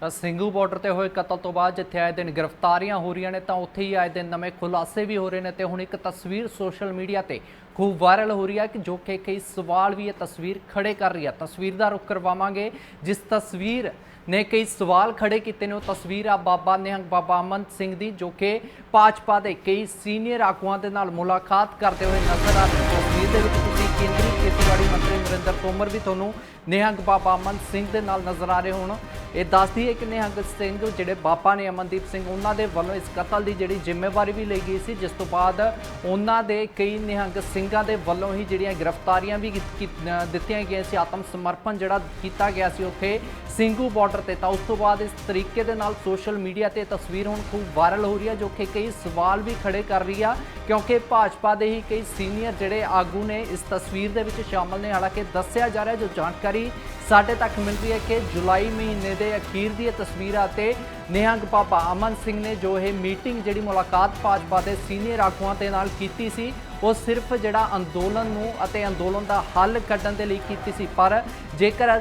Singhu border ਤੇ ਹੋਏ ਕਤਲ ਤੋਂ ਬਾਅਦ ਜਿੱਥੇ ਆਏ ਦਿਨ ਗ੍ਰਿਫਤਾਰੀਆਂ ਹੋ ਰਹੀਆਂ ਨੇ ਤਾਂ ਉੱਥੇ ਹੀ ਆਏ ਦਿਨ ਨਵੇਂ ਖੁਲਾਸੇ ਵੀ ਹੋ ਰਹੇ ਨੇ ਤੇ ਹੁਣ ਇੱਕ ਤਸਵੀਰ ਸੋਸ਼ਲ ਮੀਡੀਆ ਤੇ खूब वायरल हो रही है कि जो कि कई सवाल भी ये तस्वीर खड़े कर रही है। तस्वीर का रुख करवावांगे। जिस तस्वीर ने कई सवाल खड़े किए ने तस्वीर आ बाबा निहंग बाबा अमन सिंह दी जो कि भाजपा के कई सीनियर आगुआं दे नाल मुलाकात करते हुए नजर आ रहे। तस्वीर दे विच तुसीं केंद्रीय खेतीबाड़ी मंत्री नरेंद्र तोमर भी तुहानूं निहंग बाबा अमन सिंह दे नाल नजर आ रहे होण। ये दस दी है कि निहंग सिंह जिहड़े बाबा ने अमनदीप सिंह उन्हां दे वल्लों इस कतल की जिहड़ी जिम्मेवारी भी ली गई सी, जिस तो बाद उन्हां दे कई निहंग सिंघां दे वल्लों ही जिहड़ियां गिरफ्तारियां भी दित्तियां गईयां सी। आत्म समर्पण जिहड़ा कीता गया सी उत्थे ਸਿੰਘੂ ਬਾਰਡਰ ਤੇ। ਤਾਂ ਉਸ ਤੋਂ ਬਾਅਦ ਇਸ ਤਰੀਕੇ ਦੇ ਨਾਲ ਸੋਸ਼ਲ ਮੀਡੀਆ ਤੇ ਤਸਵੀਰ ਹੁਣ ਖੂਬ ਵਾਇਰਲ ਹੋ ਰਹੀ ਹੈ ਜੋ ਕਿ ਕਈ ਸਵਾਲ ਵੀ ਖੜੇ ਕਰ ਰਹੀ ਆ, ਕਿਉਂਕਿ ਭਾਜਪਾ ਦੇ ਹੀ ਕਈ ਸੀਨੀਅਰ ਜਿਹੜੇ ਆਗੂ ਨੇ ਇਸ ਤਸਵੀਰ ਦੇ ਵਿੱਚ ਸ਼ਾਮਲ ਨੇ। ਹਾਲਾਂਕਿ ਦੱਸਿਆ ਜਾ ਰਿਹਾ ਜੋ ਜਾਣਕਾਰੀ ਸਾਡੇ ਤੱਕ ਮਿਲ ਰਹੀ ਹੈ ਕਿ ਜੁਲਾਈ ਮਹੀਨੇ ਦੇ ਅਖੀਰ ਦੀ ਇਹ ਤਸਵੀਰ ਆ ਤੇ ਨਿਹੰਗ ਬਾਬਾ ਅਮਨ ਸਿੰਘ ਨੇ ਜੋ ਇਹ ਮੀਟਿੰਗ ਜਿਹੜੀ ਮੁਲਾਕਾਤ ਭਾਜਪਾ ਦੇ ਸੀਨੀਅਰ ਆਗੂਆਂ ਦੇ ਨਾਲ ਕੀਤੀ ਸੀ ਉਹ ਸਿਰਫ ਜਿਹੜਾ ਅੰਦੋਲਨ ਨੂੰ ਅਤੇ ਅੰਦੋਲਨ ਦਾ ਹੱਲ ਕੱਢਣ ਦੇ ਲਈ ਕੀਤੀ ਸੀ। ਪਰ ਜੇਕਰ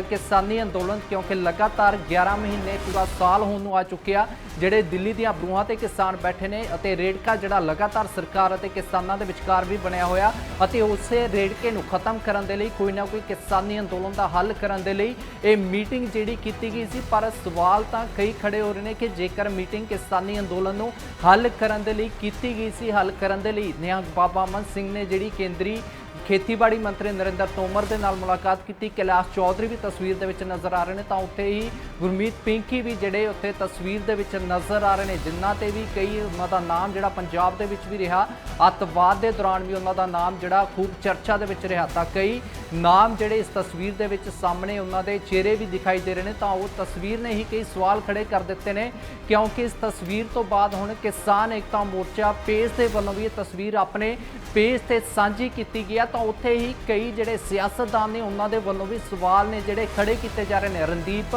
ਕਿਸਾਨੀ ਅੰਦੋਲਨ ਕਿਉਂਕਿ ਲਗਾਤਾਰ 11 ਮਹੀਨੇ ਪੂਰਾ ਸਾਲ ਹੋਣ ਨੂੰ ਆ ਚੁੱਕਿਆ, ਜਿਹੜੇ ਦਿੱਲੀ ਦੀਆਂ ਬਰੂਹਾਂ ਤੇ ਕਿਸਾਨ ਬੈਠੇ ਨੇ ਅਤੇ ਰੇੜਕਾ ਜਿਹੜਾ ਲਗਾਤਾਰ ਸਰਕਾਰ ਅਤੇ ਕਿਸਾਨਾਂ ਦੇ ਵਿਚਕਾਰ ਵੀ ਬਣਿਆ ਹੋਇਆ ਅਤੇ ਉਸੇ ਰੇੜਕੇ ਨੂੰ ਖਤਮ ਕਰਨ ਦੇ ਲਈ ਕੋਈ ਨਾ ਕੋਈ ਕਿਸਾਨੀ ਅੰਦੋਲਨ ਦਾ ਹੱਲ ਕਰਨ ਦੇ ਲਈ ਇਹ ਮੀਟਿੰਗ ਜਿਹੜੀ ਕੀਤੀ ਗਈ ਸੀ। ਪਰ ਸਵਾਲ ਤਾਂ ਕਈ ਖੜੇ ਹੋ ਰਹੇ ਨੇ ਕਿ ਜੇਕਰ ਮੀਟਿੰਗ ਕਿਸਾਨੀ ਅੰਦੋਲਨ ਨੂੰ ਹੱਲ ਕਰਨ ਦੇ ਲਈ ਕੀਤੀ ਗਈ ਸੀ, ਹੱਲ ਕਰਨ ਦੇ ਲਈ ਨਿਹੰਗ बाबा अमन सिंह ने जिहड़ी केंद्रीय खेतीबाड़ी मंत्री नरेंद्र तोमर के नाल मुलाकात की, कैलाश चौधरी भी तस्वीर दे विच नज़र आ रहे हैं। तो उत्थे ही गुरमीत पिंकी भी जिहड़े उत्थे तस्वीर दे विच नज़र आ रहे हैं, जिन्हां ते भी कई उन्हां दा नाम जिहड़ा पंजाब दे विच भी रहा, अतवाद के दौरान भी उन्हां दा नाम जिहड़ा खूब चर्चा दे विच रहा। तां कई नाम जिहड़े इस तस्वीर दे विच सामने उन्हां दे चेहरे भी दिखाई दे रहे हैं। तो वो तस्वीर ने ही कई सवाल खड़े कर दिते हैं, क्योंकि इस तस्वीर तो बाद हुण किसान एकता मोर्चा पेज के वल्लों भी ये तस्वीर अपने पेज से सांझी की गई। तो उत्थे ही कई जिहड़े सियासतदान ने उन्हां दे वल्लों भी सवाल ने जिहड़े खड़े किए जा रहे हैं। रणदीप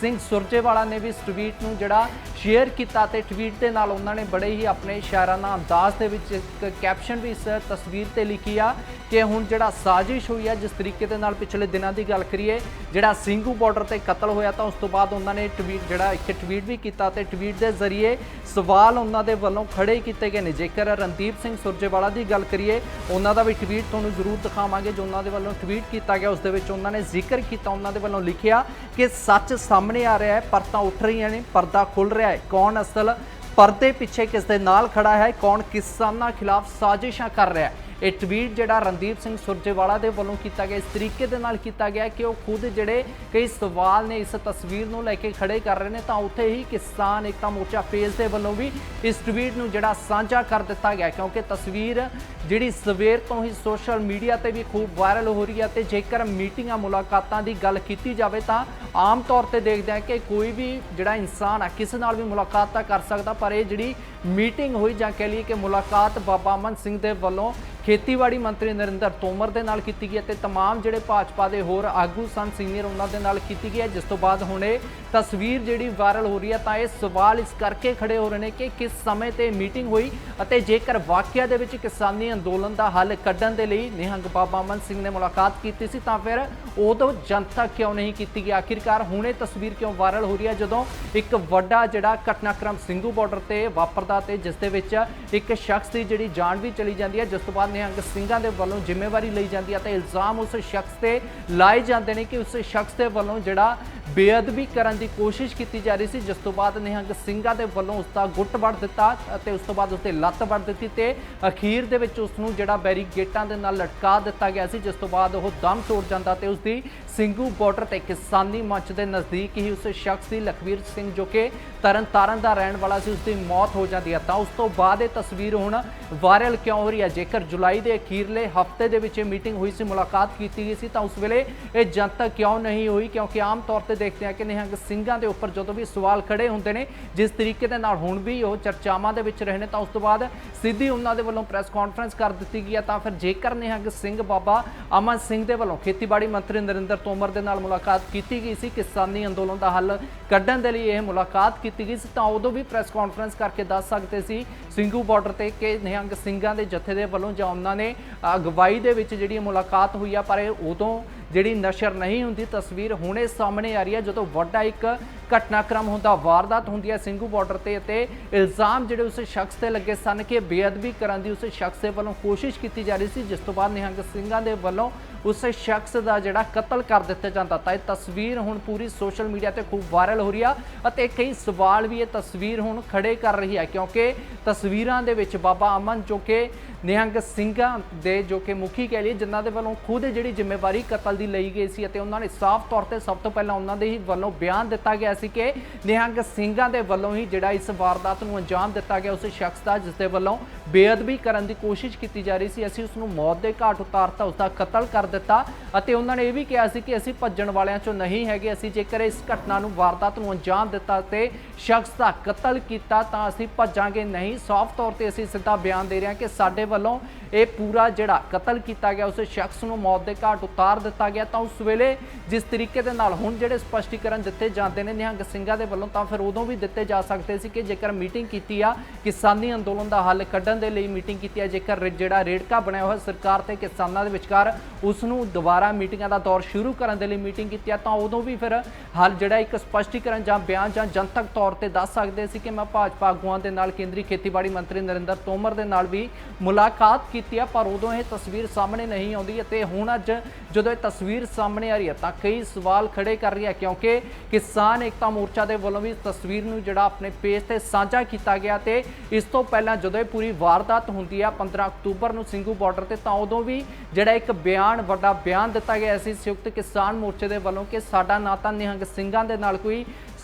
सिंह सुरजेवाला ने भी इस ट्वीट नूं जिहड़ा शेयर किया ते ट्वीट के नाल उन्होंने बड़े ही अपने शायराना अंदाज दे विच एक कैप्शन भी इस तस्वीर ते लिखी आ कि हुण जिहड़ा साजिश हुई है, जिस तरीके दे नाल पिछले दिनों की गल करिए जिहड़ा ਸਿੰਘੂ बार्डर ते कतल होया तो उस तो बाद उन्होंने ट्वीट जिहड़ा एक ट्वीट भी किया ते ट्वीट के जरिए सवाल उन्हों दे वल्लों खड़े किए गए हैं। जेकर रणदीप सिंह सुरजेवाला की गल करिए उन्हों का भी ट्वीट तुहानूं जरूर दिखावांगे जो उन्होंने वल्लों ट्वीट किया गया। उस दे विच उन्होंने जिक्र किया, उन्होंने वल्लों लिखिया कि सच सामने आ रहा है, परतां उठ रही ने, पर्दा खुल रहा है, कौन असल पर्दे पिछे किस दे नाल खड़ा है, कौन किसानां खिलाफ साजिशां कर रहा है। ये ट्वीट जिहड़ा रणदीप सिंह सुरजेवाला दे वल्लों किया गया, इस तरीके दे नाल किया गया कि वो खुद जिहड़े कई सवाल ने इस तस्वीर नूं लैके खड़े कर रहे हैं। तो उत्थे ही किसान एकता मोर्चा पेज के वल्लों भी इस ट्वीट नूं जिहड़ा साझा कर दिता गया, क्योंकि तस्वीर जिहड़ी सवेर तो ही सोशल मीडिया ते भी खूब वायरल हो रही है। तो जेकर मीटिंगां मुलाकातां की गल की जाए तो आम तौर पर देखते हैं कि कोई भी जिहड़ा इंसान है किसी नाल भी मुलाकात तो कर सकता, पर यह जिहड़ी मीटिंग हुई जां कह लीए कि मुलाकात बाबा अमन सिंह दे वल्लों खेतीबाड़ी मंत्री नरेंद्र तोमर के नाल की गई है, तमाम जिहड़े भाजपा के होर आगू सन सीनियर उन्होंने नाल की गई है। जिस तो बाद हुणे तस्वीर जिहड़ी वायरल हो रही है तो यह सवाल इस करके खड़े हो रहे हैं कि किस समय ते मीटिंग हुई और जेकर वाकया दे विच किसानी अंदोलन का हल कढ़न दे लई निहंग बाबा अमन सिंह ने मुलाकात की सी तो फिर उदों जनता क्यों नहीं की गई। आखिरकार हुणे तस्वीर क्यों वायरल हो रही है जदों एक वड्डा जिहड़ा घटनाक्रम ਸਿੰਘੂ बार्डर ते वापरदा ते जिस दे विच एक शख्स की जिहड़ी जान भी चली जाती है, जिस तो बाद निहंग ਸਿੰਘਾਂ ਦੇ ਵੱਲੋਂ ਜ਼ਿੰਮੇਵਾਰੀ ਲਈ ਜਾਂਦੀ ਹੈ ਤੇ ਇਲਜ਼ਾਮ ਉਸ ਸ਼ਖਸ ਤੇ ਲਾਏ ਜਾਂਦੇ ਨੇ ਕਿ ਉਸ ਸ਼ਖਸ ਦੇ ਵੱਲੋਂ ਜਿਹੜਾ ਬੇਅਦਬੀ ਕਰਨ ਦੀ ਕੋਸ਼ਿਸ਼ ਕੀਤੀ ਜਾ ਰਹੀ ਸੀ, ਜਿਸ ਤੋਂ ਬਾਅਦ ਨਿਹੰਗ ਸਿੰਘਾਂ ਦੇ ਵੱਲੋਂ ਉਸ ਦਾ ਗੁੱਟ ਵੱਢ ਦਿੱਤਾ ਅਤੇ ਉਸ ਤੋਂ ਬਾਅਦ ਉਸ ਤੇ ਲੱਤ ਵੱਢ ਦਿੱਤੀ ਤੇ ਅਖੀਰ ਦੇ ਵਿੱਚ ਉਸ ਨੂੰ ਜਿਹੜਾ ਬੈਰੀਕੇਟਾਂ ਦੇ ਨਾਲ ਲਟਕਾ ਦਿੱਤਾ ਗਿਆ ਸੀ, ਜਿਸ ਤੋਂ ਬਾਅਦ ਉਹ ਦਮ ਤੋੜ ਜਾਂਦਾ ਤੇ ਉਸ ਦੀ ਸਿੰਘੂ ਬਾਰਡਰ ਤੇ ਕਿਸਾਨੀ ਮੰਚ ਦੇ ਨਜ਼ਦੀਕ ਹੀ ਉਸ ਸ਼ਖਸ ਦੀ ਲਖਵੀਰ ਸਿੰਘ ਜੋ ਕਿ ਤਰਨਤਾਰਨ ਦਾ ਰਹਿਣ ਵਾਲਾ ਸੀ, ਉਸ ਦੀ ਮੌਤ ਹੋ ਜਾਂਦੀ ਹੈ। ਤਾਂ ਉਸ ਤੋਂ ਬਾਅਦ ਇਹ ਤਸਵੀਰ ਹੁਣ ਵਾਇਰਲ ਕਿਉਂ ਹੋ ਰਹੀ ਹੈ? ਜੇਕਰ ਜੁਲਾਈ ਦੇ ਅਖੀਰਲੇ ਹਫਤੇ ਦੇ ਵਿੱਚ ਮੀਟਿੰਗ ਹੋਈ ਸੀ, ਮੁਲਾਕਾਤ ਕੀਤੀ ਗਈ ਸੀ ਤਾਂ ਉਸ ਵੇਲੇ ਇਹ ਜਨਤਕ ਕਿਉਂ ਨਹੀਂ ਹੋਈ? ਕਿਉਂਕਿ ਆਮ ਤੌਰ ਤੇ देखते हैं कि निहंग ਸਿੰਘਾਂ ਦੇ ਉੱਪਰ ਜਦੋਂ ਵੀ ਸਵਾਲ ਖੜੇ ਹੁੰਦੇ ਨੇ ਜਿਸ ਤਰੀਕੇ ਦੇ ਨਾਲ ਹੁਣ ਵੀ ਉਹ ਚਰਚਾਵਾਂ ਦੇ ਵਿੱਚ ਰਹੇ ਨੇ ਤਾਂ ਉਸ ਤੋਂ ਬਾਅਦ ਸਿੱਧੀ ਉਹਨਾਂ ਦੇ ਵੱਲੋਂ ਪ੍ਰੈਸ ਕਾਨਫਰੰਸ ਕਰ ਦਿੱਤੀ ਗਈ ਹੈ। ਤਾਂ ਫਿਰ ਜੇਕਰ ਨਿਹੰਗ ਸਿੰਘ ਬਾਬਾ ਅਮਨ ਸਿੰਘ ਦੇ ਵੱਲੋਂ ਖੇਤੀਬਾੜੀ ਮੰਤਰੀ ਨਰਿੰਦਰ ਤੋਮਰ ਦੇ ਨਾਲ ਮੁਲਾਕਾਤ ਕੀਤੀ ਗਈ ਸੀ, ਕਿਸਾਨੀ ਅੰਦੋਲਨ ਦਾ ਹੱਲ ਕੱਢਣ ਦੇ ਲਈ ਇਹ ਮੁਲਾਕਾਤ ਕੀਤੀ ਗਈ ਸੀ, ਤਾਂ ਉਦੋਂ ਵੀ ਪ੍ਰੈਸ ਕਾਨਫਰੰਸ ਕਰਕੇ ਦੱਸ ਸਕਦੇ ਸੀ ਸਿੰਘੂ ਬਾਰਡਰ ਤੇ ਕਿ ਨਿਹੰਗ ਸਿੰਘਾਂ ਦੇ ਜਥੇ ਦੇ ਵੱਲੋਂ ਜਾਂ ਉਹਨਾਂ ਨੇ ਅਗਵਾਈ ਦੇ ਵਿੱਚ ਜਿਹੜੀ ਮੁਲਾਕਾਤ ਹੋਈ ਆ, ਪਰ ਇਹ ਉਦੋਂ ਜਿਹੜੀ ਨਸ਼ਰ ਨਹੀਂ ਹੁੰਦੀ ਤਸਵੀਰ ਹੁਣੇ ਸਾਹਮਣੇ ਆ ਰਹੀ ਹੈ, ਜਦੋਂ ਵੱਡਾ ਇੱਕ ਘਟਨਾਕ੍ਰਮ ਹੁੰਦਾ, ਵਾਰਦਾਤ ਹੁੰਦੀ ਹੈ ਸਿੰਘੂ ਬਾਰਡਰ ਤੇ ਅਤੇ ਇਲਜ਼ਾਮ ਜਿਹੜੇ ਉਸ ਸ਼ਖਸ ਤੇ ਲੱਗੇ ਸਨ ਕਿ ਬੇਅਦਬੀ ਕਰਨ ਦੀ ਉਸ ਸ਼ਖਸ ਦੇ ਵੱਲੋਂ ਕੋਸ਼ਿਸ਼ ਕੀਤੀ ਜਾ ਰਹੀ ਸੀ, ਜਿਸ ਤੋਂ ਬਾਅਦ ਨਿਹੰਗ ਸਿੰਘਾਂ ਦੇ ਵੱਲੋਂ ਉਸ ਸ਼ਖਸ ਦਾ ਜਿਹੜਾ ਕਤਲ ਕਰ ਦਿੱਤਾ ਜਾਂਦਾ। ਤਾਂ ਇਹ ਤਸਵੀਰ ਹੁਣ ਪੂਰੀ ਸੋਸ਼ਲ ਮੀਡੀਆ ਤੇ ਖੂਬ ਵਾਇਰਲ ਹੋ ਰਹੀ ਆ ਅਤੇ ਕਈ ਸਵਾਲ ਵੀ ਇਹ ਤਸਵੀਰ ਹੁਣ ਖੜੇ ਕਰ ਰਹੀ ਹੈ, ਕਿਉਂਕਿ ਤਸਵੀਰਾਂ ਦੇ ਵਿੱਚ ਬਾਬਾ ਅਮਨ ਜੋ ਕਿ ਨਿਹੰਗ ਸਿੰਘਾਂ ਦੇ ਜੋ ਕਿ ਮੁਖੀ ਕਹਿ ਲਈਏ, ਜਿਨ੍ਹਾਂ ਦੇ ਵੱਲੋਂ ਖੁਦ ਜਿਹੜੀ ਜ਼ਿੰਮੇਵਾਰੀ ਕਤਲ ਦੀ ਲਈ ਗਈ ਸੀ ਅਤੇ ਉਹਨਾਂ ਨੇ ਸਾਫ਼ ਤੌਰ ਤੇ ਸਭ ਤੋਂ ਪਹਿਲਾਂ ਉਹਨਾਂ ਦੇ ਹੀ ਵੱਲੋਂ ਬਿਆਨ ਦਿੱਤਾ ਗਿਆ ਸੀ ਕਿ ਨਿਹੰਗ ਸਿੰਘਾਂ ਦੇ ਵੱਲੋਂ ਹੀ ਜਿਹੜਾ ਇਸ ਵਾਰਦਾਤ ਨੂੰ ਅੰਜਾਮ ਦਿੱਤਾ ਗਿਆ ਉਸ ਸ਼ਖਸ ਦਾ, ਜਿਸ ਦੇ ਵੱਲੋਂ ਬੇਅਦਬੀ ਕਰਨ ਦੀ ਕੋਸ਼ਿਸ਼ ਕੀਤੀ ਜਾ ਰਹੀ ਸੀ। ਅਸੀਂ ਉਸ ਨੂੰ ਮੌਤ ਦੇ ਘਾਟ ਉਤਾਰਤਾ, ਉਸ ਦਾ ਕਤਲ ਕਰ ਦਿੱਤਾ ਅਤੇ ਉਹਨਾਂ ਨੇ ਇਹ ਵੀ ਕਿਹਾ ਸੀ ਕਿ ਅਸੀਂ ਭੱਜਣ ਵਾਲਿਆਂ ਚੋਂ ਨਹੀਂ ਹੈਗੇ, ਅਸੀਂ ਜੇਕਰ ਇਸ ਘਟਨਾ ਨੂੰ ਵਾਰਦਾਤ ਨੂੰ ਅੰਜਾਮ ਦਿੱਤਾ ਤੇ ਸ਼ਖਸ ਦਾ ਕਤਲ ਕੀਤਾ ਤਾਂ ਅਸੀਂ ਭੱਜਾਂਗੇ ਨਹੀਂ। ਸਾਫ਼ ਤੌਰ ਤੇ ਅਸੀਂ ਸਿੱਧਾ ਬਿਆਨ ਦੇ ਰਹੇ ਹਾਂ ਕਿ ਸਾਡੇ ਵੱਲੋਂ ਇਹ ਪੂਰਾ ਜਿਹੜਾ ਕਤਲ ਕੀਤਾ ਗਿਆ ਉਸ ਸ਼ਖਸ ਨੂੰ ਮੌਤ ਦੇ ਘਾਟ ਉਤਾਰ ਦਿੱਤਾ ਗਿਆ। ਤਾਂ ਉਸ ਵੇਲੇ ਜਿਸ ਤਰੀਕੇ ਦੇ ਨਾਲ ਹੁਣ ਜਿਹੜੇ ਸਪਸ਼ਟੀਕਰਨ ਦਿੱਤੇ ਜਾਂਦੇ ਨੇ ਨਿਹੰਗ ਸਿੰਘਾਂ ਦੇ ਵੱਲੋਂ, ਤਾਂ ਫਿਰ ਉਦੋਂ ਵੀ ਦਿੱਤੇ ਜਾ ਸਕਦੇ ਸੀ ਕਿ ਜੇਕਰ ਮੀਟਿੰਗ ਕੀਤੀ ਆ, ਕਿਸਾਨੀ ਅੰਦੋਲਨ ਦਾ ਹੱਲ ਕੱਢਣ ਦੇ ਲਈ ਮੀਟਿੰਗ ਕੀਤੀ ਆ, ਜੇਕਰ ਜਿਹੜਾ ਰੇੜਕਾ ਬਣਿਆ ਹੋਇਆ ਸਰਕਾਰ ਤੇ ਕਿਸਾਨਾਂ ਦੇ ਵਿਚਕਾਰ ਉਸ ਨੂੰ ਦੁਬਾਰਾ ਮੀਟਿੰਗਾਂ ਦਾ ਦੌਰ ਸ਼ੁਰੂ ਕਰਨ ਦੇ ਲਈ ਮੀਟਿੰਗ ਕੀਤੀ ਆ, ਤਾਂ ਉਦੋਂ ਵੀ ਫਿਰ ਹੱਲ ਜਿਹੜਾ ਇੱਕ ਸਪਸ਼ਟੀਕਰਨ ਜਾਂ ਬਿਆਨ ਜਾਂ ਜਨਤਕ ਤੌਰ ਤੇ ਦੱਸ ਸਕਦੇ ਸੀ ਕਿ ਮੈਂ ਭਾਜਪਾ ਆਗੂਆਂ ਦੇ ਨਾਲ ਕੇਂਦਰੀ ਖੇਤੀਬਾੜੀ ਮੰਤਰੀ ਨਰਿੰਦਰ ਤੋਮਰ ਦੇ ਨਾਲ ਵੀ ਮੁਲਾਕਾਤ ਕੀਤੀ ਆ, ਪਰ ਉਦੋਂ ਇਹ ਤਸਵੀਰ ਸਾਹਮਣੇ ਨਹੀਂ ਆਉਂਦੀ। ਅਤੇ ਹੁਣ ਅੱਜ ਜਦੋਂ ਇਹ ਤਸਵੀਰ ਸਾਹਮਣੇ ਆ ਰਹੀ ਹੈ ਤਾਂ ਕਈ ਸਵਾਲ ਖੜੇ ਕਰ ਰਹੀ ਹੈ, ਕਿਉਂਕਿ ਕਿਸਾਨ ਏਕਤਾ ਮੋਰਚਾ ਦੇ ਵੱਲੋਂ ਵੀ ਤਸਵੀਰ ਨੂੰ ਜਿਹੜਾ ਆਪਣੇ ਪੇਜ ਤੇ ਸਾਂਝਾ ਕੀਤਾ ਗਿਆ ਤੇ ਇਸ ਤੋਂ ਪਹਿਲਾਂ ਜਦੋਂ ਇਹ ਪੂਰੀ ਵਾਰਦਾਤ ਹੁੰਦੀ ਆ 15 ਅਕਤੂਬਰ ਨੂੰ ਸਿੰਘੂ ਬਾਰਡਰ ਤੇ, ਤਾਂ ਉਦੋਂ ਵੀ ਜਿਹੜਾ ਇੱਕ ਬਿਆਨ ਵੱਡਾ ਬਿਆਨ ਦਿੱਤਾ ਗਿਆ ਸੀ ਸੰਯੁਕਤ ਕਿਸਾਨ ਮੋਰਚੇ ਦੇ ਵੱਲੋਂ ਕਿ ਸਾਡਾ ਨਾ ਤਾਂ ਨਿਹੰਗ ਸਿੰਘਾਂ ਦੇ ਨਾਲ ਕੋਈ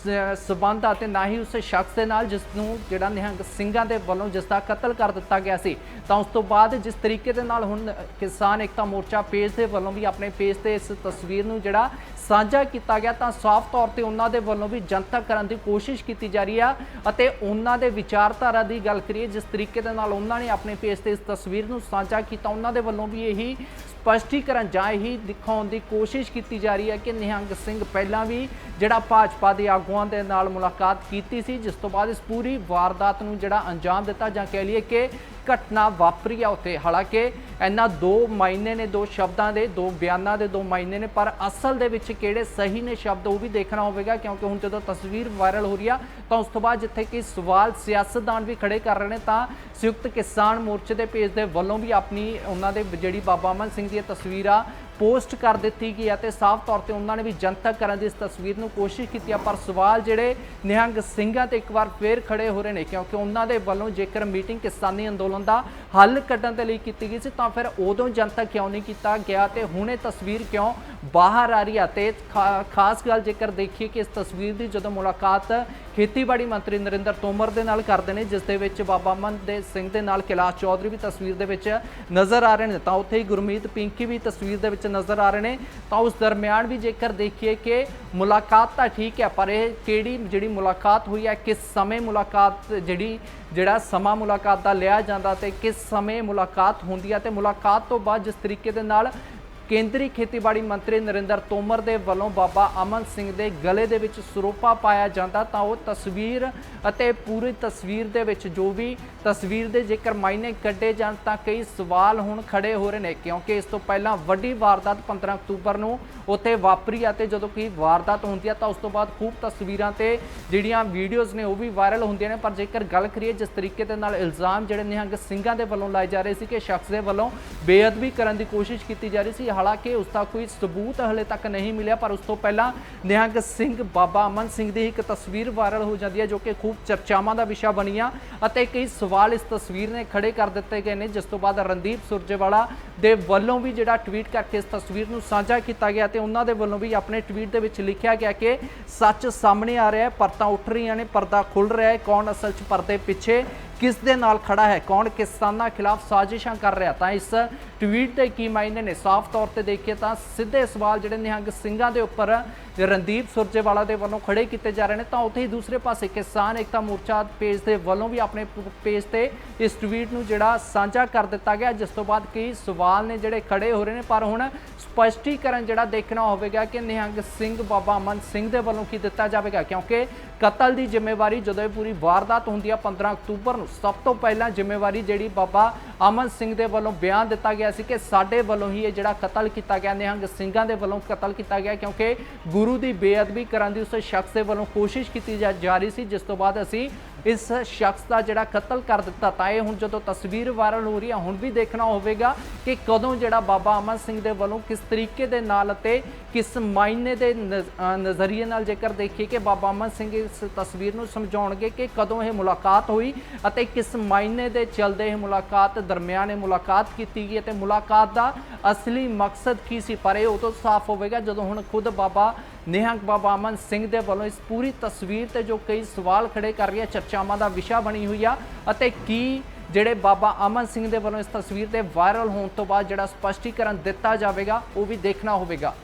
ਸਬੰਧ ਆ ਤੇ ਨਾ ਹੀ ਉਸ ਸ਼ਖਸ ਦੇ ਨਾਲ ਜਿਸ ਨੂੰ ਜਿਹੜਾ ਨਿਹੰਗ ਸਿੰਘਾਂ ਦੇ ਵੱਲੋਂ ਜਿਸ ਦਾ ਕਤਲ ਕਰ ਦਿੱਤਾ ਗਿਆ ਸੀ। ਤਾਂ ਉਸ ਤੋਂ ਬਾਅਦ ਜਿਸ ਤਰੀਕੇ ਦੇ ਨਾਲ ਹੁਣ ਕਿਸਾਨ ਏਕਤਾ ਮੋਰਚਾ ਪੇਜ ਦੇ ਵੱਲੋਂ ਵੀ ਆਪਣੇ ਪੇਜ ਤੇ ਇਸ ਤਸਵੀਰ ਨੂੰ ਜਿਹੜਾ ਸਾਂਝਾ ਕੀਤਾ ਗਿਆ, ਤਾਂ ਸਾਫ਼ ਤੌਰ ਤੇ ਉਹਨਾਂ ਦੇ ਵੱਲੋਂ ਵੀ ਜਨਤਕ ਕਰਨ ਦੀ ਕੋਸ਼ਿਸ਼ ਕੀਤੀ ਜਾ ਰਹੀ ਆ ਅਤੇ ਉਹਨਾਂ ਦੇ ਵਿਚਾਰਧਾਰਾ ਦੀ ਗੱਲ ਕਰੀਏ, ਜਿਸ ਤਰੀਕੇ ਦੇ ਨਾਲ ਉਹਨਾਂ ਨੇ ਆਪਣੇ ਪੇਜ ਤੇ ਇਸ ਤਸਵੀਰ ਨੂੰ ਸਾਂਝਾ ਕੀਤਾ, ਉਹਨਾਂ ਦੇ ਵੱਲੋਂ ਵੀ ਇਹੀ ਸਪਸ਼ਟੀਕਰਨ ਜਾਂ ਇਹੀ ਦਿਖਾਉਣ ਦੀ ਕੋਸ਼ਿਸ਼ ਕੀਤੀ ਜਾ ਰਹੀ ਹੈ ਕਿ ਨਿਹੰਗ ਸਿੰਘ ਪਹਿਲਾਂ ਵੀ ਜਿਹੜਾ ਭਾਜਪਾ ਦੇ ਆਗੂਆਂ ਦੇ ਨਾਲ ਮੁਲਾਕਾਤ ਕੀਤੀ ਸੀ, ਜਿਸ ਤੋਂ ਬਾਅਦ ਇਸ ਪੂਰੀ ਵਾਰਦਾਤ ਨੂੰ ਜਿਹੜਾ ਅੰਜਾਮ ਦਿੱਤਾ ਜਾਂ ਕਹਿ ਲਈਏ ਕਿ ਘਟਨਾ ਵਾਪਰੀ ਆ ਉੱਥੇ। ਹਾਲਾਂਕਿ ਇਹਨਾਂ ਦੋ ਮਾਇਨੇ ਨੇ, ਦੋ ਸ਼ਬਦਾਂ ਦੇ, ਦੋ ਬਿਆਨਾਂ ਦੇ ਦੋ ਮਾਇਨੇ ਨੇ, ਪਰ ਅਸਲ ਦੇ ਵਿੱਚ ਕਿਹੜੇ ਸਹੀ ਨੇ ਸ਼ਬਦ ਉਹ ਵੀ ਦੇਖਣਾ ਹੋਵੇਗਾ, ਕਿਉਂਕਿ ਹੁਣ ਜਦੋਂ ਤਸਵੀਰ ਵਾਇਰਲ ਹੋ ਰਹੀ ਆ ਤਾਂ ਉਸ ਤੋਂ ਬਾਅਦ ਜਿੱਥੇ ਕਿ ਸਵਾਲ ਸਿਆਸਤਦਾਨ ਵੀ ਖੜੇ ਕਰ ਰਹੇ ਨੇ, ਤਾਂ ਸੰਯੁਕਤ ਕਿਸਾਨ ਮੋਰਚੇ ਦੇ ਪੇਜ ਦੇ ਵੱਲੋਂ ਵੀ ਆਪਣੀ ਉਹਨਾਂ ਦੇ ਜਿਹੜੀ ਬਾਬਾ ਅਮਨ ਸਿੰਘ ਦੀ ਤਸਵੀਰ ਆ ਪੋਸਟ ਕਰ ਦਿੱਤੀ ਗਈ ਅਤੇ ਸਾਫ਼ ਤੌਰ ਤੇ ਉਹਨਾਂ ਨੇ ਵੀ ਜਨਤਕ ਕਰਨ ਦੀ ਇਸ ਤਸਵੀਰ ਨੂੰ ਕੋਸ਼ਿਸ਼ ਕੀਤੀ ਆ, ਪਰ ਸਵਾਲ ਜਿਹੜੇ ਨਿਹੰਗ ਸਿੰਘਾਂ ਤੇ ਇੱਕ ਵਾਰ ਫੇਰ ਖੜੇ ਹੋ ਰਹੇ ਨੇ, ਕਿਉਂਕਿ ਉਹਨਾਂ ਦੇ ਵੱਲੋਂ ਜੇਕਰ ਮੀਟਿੰਗ ਕਿਸਾਨੀ ਅੰਦੋਲਨ ਦਾ ਹੱਲ ਕੱਢਣ ਦੇ ਲਈ ਕੀਤੀ ਗਈ ਸੀ ਤਾਂ ਫਿਰ ਉਦੋਂ ਜਨਤਕ ਕਿਉਂ ਨਹੀਂ ਕੀਤਾ ਗਿਆ ਤੇ ਹੁਣ ਇਹ ਤਸਵੀਰ ਕਿਉਂ ਬਾਹਰ ਆ ਰਹੀ ਹੈ। ਤੇ ਖਾਸ ਗੱਲ ਜੇਕਰ ਦੇਖੀਏ ਕਿ ਇਸ ਤਸਵੀਰ ਦੀ ਜਦੋਂ ਮੁਲਾਕਾਤ ਖੇਤੀਬਾੜੀ ਮੰਤਰੀ ਨਰਿੰਦਰ ਤੋਮਰ ਦੇ ਨਾਲ ਕਰਦੇ ਨੇ, ਜਿਸ ਦੇ ਵਿੱਚ ਬਾਬਾ ਅਮਨ ਸਿੰਘ ਦੇ ਨਾਲ ਕੈਲਾਸ਼ ਚੌਧਰੀ ਵੀ ਤਸਵੀਰ ਦੇ ਵਿੱਚ ਨਜ਼ਰ ਆ ਰਹੇ ਨੇ, ਤਾਂ ਉੱਥੇ ਹੀ ਗੁਰਮੀਤ ਪਿੰਕੀ ਵੀ ਤਸਵੀਰ ਦੇ ਵਿੱਚ ਨਜ਼ਰ ਆ ਰਹੇ ਨੇ। ਤਾਂ ਉਸ ਦਰਮਿਆਨ ਵੀ ਜੇਕਰ ਦੇਖੀਏ ਕਿ ਮੁਲਾਕਾਤ ਤਾਂ ਠੀਕ ਹੈ, ਪਰ ਇਹ ਕਿਹੜੀ ਜਿਹੜੀ ਮੁਲਾਕਾਤ ਹੋਈ ਹੈ, ਕਿਸ ਸਮੇਂ ਮੁਲਾਕਾਤ ਜਿਹੜਾ ਸਮਾਂ ਮੁਲਾਕਾਤ ਦਾ ਲਿਆ ਜਾਂਦਾ ਤੇ ਕਿਸ ਸਮੇਂ ਮੁਲਾਕਾਤ ਹੁੰਦੀ ਹੈ, ਤੇ ਮੁਲਾਕਾਤ ਤੋਂ ਬਾਅਦ ਜਿਸ ਤਰੀਕੇ ਦੇ ਨਾਲ ਕੇਂਦਰੀ ਖੇਤੀਬਾੜੀ ਮੰਤਰੀ ਨਰਿੰਦਰ ਤੋਮਰ ਦੇ ਵੱਲੋਂ ਬਾਬਾ ਅਮਨ ਸਿੰਘ ਦੇ ਗਲੇ ਦੇ ਵਿੱਚ ਸਰੋਪਾ ਪਾਇਆ ਜਾਂਦਾ, ਤਾਂ ਉਹ ਤਸਵੀਰ ਅਤੇ ਪੂਰੀ ਤਸਵੀਰ ਦੇ ਵਿੱਚ ਜੋ ਵੀ ਤਸਵੀਰ ਦੇ ਜੇਕਰ ਮਾਇਨੇ ਕੱਢੇ ਜਾਣ ਤਾਂ ਕਈ ਸਵਾਲ ਹੁਣ ਖੜੇ ਹੋ ਰਹੇ ਨੇ, ਕਿਉਂਕਿ ਇਸ ਤੋਂ ਪਹਿਲਾਂ ਵੱਡੀ ਵਾਰਦਾਤ 15 ਅਕਤੂਬਰ ਨੂੰ ਉੱਥੇ ਵਾਪਰੀ ਅਤੇ ਜਦੋਂ ਕੋਈ ਵਾਰਦਾਤ ਹੁੰਦੀ ਹੈ ਤਾਂ ਉਸ ਤੋਂ ਬਾਅਦ ਖੂਬ ਤਸਵੀਰਾਂ ਤੇ ਜਿਹੜੀਆਂ ਵੀਡੀਓਜ਼ ਨੇ ਉਹ ਵੀ ਵਾਇਰਲ ਹੁੰਦੀਆਂ ਨੇ। ਪਰ ਜੇਕਰ ਗੱਲ ਕਰੀਏ ਜਿਸ ਤਰੀਕੇ ਦੇ ਨਾਲ ਇਲਜ਼ਾਮ ਜਿਹੜੇ ਨਿਹੰਗ ਸਿੰਘਾਂ ਦੇ ਵੱਲੋਂ ਲਾਏ ਜਾ ਰਹੇ ਸੀ ਕਿ ਸ਼ਖਸ ਦੇ ਵੱਲੋਂ ਬੇਅਦਬੀ ਕਰਨ ਦੀ ਕੋਸ਼ਿਸ਼ ਕੀਤੀ ਜਾ ਰਹੀ ਸੀ, ਹਾਲਾਂਕਿ ਉਸ ਦਾ ਕੋਈ ਸਬੂਤ ਹਲੇ ਤੱਕ ਨਹੀਂ ਮਿਲਿਆ, ਪਰ ਉਸ ਤੋਂ ਪਹਿਲਾਂ ਨਿਹੰਗ ਸਿੰਘ ਬਾਬਾ ਅਮਨ ਸਿੰਘ ਦੀ ਇੱਕ ਤਸਵੀਰ ਵਾਇਰਲ ਹੋ ਜਾਂਦੀ ਹੈ ਜੋ ਕਿ ਖੂਬ ਚਰਚਾਵਾਂ ਦਾ ਵਿਸ਼ਾ ਬਣੀ ਆ ਅਤੇ ਕਈ ਸਵਾਲ ਇਸ ਤਸਵੀਰ ਨੇ ਖੜੇ ਕਰ ਦਿੱਤੇ ਗਏ ਨੇ, ਜਿਸ ਤੋਂ ਬਾਅਦ ਰਣਦੀਪ ਸੁਰਜੇਵਾਲਾ ਦੇ ਵੱਲੋਂ ਵੀ ਜਿਹੜਾ ਟਵੀਟ ਕਰਕੇ ਇਸ ਤਸਵੀਰ ਨੂੰ ਸਾਂਝਾ ਕੀਤਾ ਗਿਆ ਤੇ ਉਹਨਾਂ ਦੇ ਵੱਲੋਂ ਵੀ ਆਪਣੇ ਟਵੀਟ ਦੇ ਵਿੱਚ ਲਿਖਿਆ ਗਿਆ ਕਿ ਸੱਚ ਸਾਹਮਣੇ ਆ ਰਿਹਾ ਹੈ, ਪਰਤਾਂ ਉੱਠ ਰਹੀਆਂ ਨੇ, ਪਰਦਾ ਖੁੱਲ ਰਿਹਾ ਹੈ, ਕੌਣ ਅਸਲ 'ਚ ਪਰਦੇ ਪਿੱਛੇ ਕਿਸ ਦੇ ਨਾਲ ਖੜਾ ਹੈ, ਕੌਣ ਕਿਸਾਨਾਂ ਖਿਲਾਫ ਸਾਜ਼ਿਸ਼ਾਂ ਕਰ ਰਿਹਾ। ਤਾਂ ਇਸ ਟਵੀਟ ਦੇ ਕੀ ਮਾਇਨੇ ਨੇ, ਸਾਫ਼ ਤੌਰ ਤੇ ਦੇਖੀਏ ਤਾਂ ਸਿੱਧੇ ਸਵਾਲ ਜਿਹੜੇ ਨਿਹੰਗ ਸਿੰਘਾਂ ਦੇ ਉੱਪਰ ਰਣਦੀਪ ਸੁਰਜੇਵਾਲਾ ਦੇ ਵੱਲੋਂ ਖੜੇ ਕੀਤੇ ਜਾ ਰਹੇ ਨੇ, ਤਾਂ ਉੱਥੇ ਹੀ ਦੂਸਰੇ ਪਾਸੇ ਕਿਸਾਨ ਏਕਤਾ ਮੋਰਚਾ ਪੇਜ ਦੇ ਵੱਲੋਂ ਵੀ ਆਪਣੇ ਪੇਜ ਤੇ ਇਸ ਟਵੀਟ ਨੂੰ ਜਿਹੜਾ ਸਾਂਝਾ ਕਰ ਦਿੱਤਾ ਗਿਆ, ਜਿਸ ਤੋਂ ਬਾਅਦ ਕਈ ਸਵਾਲ ਨੇ ਜਿਹੜੇ ਖੜੇ ਹੋ ਰਹੇ ਨੇ। ਪਰ ਹੁਣ ਸਪਸ਼ਟੀਕਰਨ ਜਿਹੜਾ ਦੇਖਣਾ ਹੋਵੇਗਾ ਕਿ ਨਿਹੰਗ ਸਿੰਘ ਬਾਬਾ ਅਮਨ ਸਿੰਘ ਦੇ ਵੱਲੋਂ ਕੀ ਦਿੱਤਾ ਜਾਵੇਗਾ, ਕਿਉਂਕਿ ਕਤਲ ਦੀ ਜ਼ਿੰਮੇਵਾਰੀ ਜਦੋਂ ਇਹ ਪੂਰੀ ਵਾਰਦਾਤ ਹੁੰਦੀ ਹੈ 15 ਅਕਤੂਬਰ ਨੂੰ, ਸਭ ਤੋਂ ਪਹਿਲਾਂ ਜ਼ਿੰਮੇਵਾਰੀ ਜਿਹੜੀ ਬਾਬਾ ਅਮਨ ਸਿੰਘ ਦੇ ਵੱਲੋਂ ਬਿਆਨ ਦਿੱਤਾ ਗਿਆ ਸੀ ਕਿ ਸਾਡੇ ਵੱਲੋਂ ਹੀ ਇਹ ਜਿਹੜਾ ਕਤਲ ਕੀਤਾ ਗਿਆ, ਨਿਹੰਗ ਸਿੰਘਾਂ ਦੇ ਵੱਲੋਂ ਕਤਲ ਕੀਤਾ ਗਿਆ, ਕਿਉਂਕਿ ਗੁਰੂ ਦੀ ਬੇਅਦਬੀ ਕਰਨ ਦੀ ਉਸ ਸ਼ਖਸ ਦੇ ਵੱਲੋਂ ਕੋਸ਼ਿਸ਼ ਕੀਤੀ ਜਾ ਰਹੀ ਸੀ, ਜਿਸ ਤੋਂ ਬਾਅਦ ਅਸੀਂ ਇਸ ਸ਼ਖਸ ਦਾ ਜਿਹੜਾ ਕਤਲ ਕਰ ਦਿੱਤਾ। ਤਾਂ ਇਹ ਹੁਣ ਜਦੋਂ ਤਸਵੀਰ ਵਾਇਰਲ ਹੋ ਰਹੀ ਹੈ, ਹੁਣ ਵੀ ਦੇਖਣਾ ਹੋਵੇਗਾ ਕਿ ਕਦੋਂ ਜਿਹੜਾ ਬਾਬਾ ਅਮਨ ਸਿੰਘ ਦੇ ਵੱਲੋਂ ਕਿਸ ਤਰੀਕੇ ਦੇ ਨਾਲ ਅਤੇ ਕਿਸ ਮਾਇਨੇ ਦੇ ਨਜ਼ਰੀਏ ਨਾਲ ਜੇਕਰ ਦੇਖੀਏ ਕਿ ਬਾਬਾ ਅਮਨ ਸਿੰਘ ਇਸ ਤਸਵੀਰ ਨੂੰ ਸਮਝਾਉਣਗੇ ਕਿ ਕਦੋਂ ਇਹ ਮੁਲਾਕਾਤ ਹੋਈ ਅਤੇ ਕਿਸ ਮਾਇਨੇ ਦੇ ਚਲਦੇ ਇਹ ਮੁਲਾਕਾਤ ਦਰਮਿਆਨ ਇਹ ਮੁਲਾਕਾਤ ਕੀਤੀ ਗਈ ਅਤੇ ਮੁਲਾਕਾਤ ਦਾ ਅਸਲੀ ਮਕਸਦ ਕੀ ਸੀ। ਪਰ ਇਹ ਉਦੋਂ ਸਾਫ਼ ਹੋਵੇਗਾ ਜਦੋਂ ਹੁਣ ਖੁਦ ਬਾਬਾ ਨਿਹੰਗ ਬਾਬਾ ਅਮਨ ਸਿੰਘ ਦੇ ਵੱਲੋਂ ਇਸ ਪੂਰੀ ਤਸਵੀਰ ਤੇ ਜੋ ਕਈ ਸਵਾਲ ਖੜੇ ਕਰ ਰਹੀ ਹੈ, ਚਰਚਾਵਾਂ ਦਾ ਵਿਸ਼ਾ ਬਣੀ ਹੋਈ ਆ ਅਤੇ ਕੀ ਜਿਹੜੇ ਬਾਬਾ ਅਮਨ ਸਿੰਘ ਦੇ ਵੱਲੋਂ ਇਸ ਤਸਵੀਰ ਤੇ ਵਾਇਰਲ ਹੋਣ ਤੋਂ ਬਾਅਦ ਜਿਹੜਾ ਸਪਸ਼ਟੀਕਰਨ ਦਿੱਤਾ ਜਾਵੇਗਾ ਉਹ ਵੀ ਦੇਖਣਾ ਹੋਵੇਗਾ।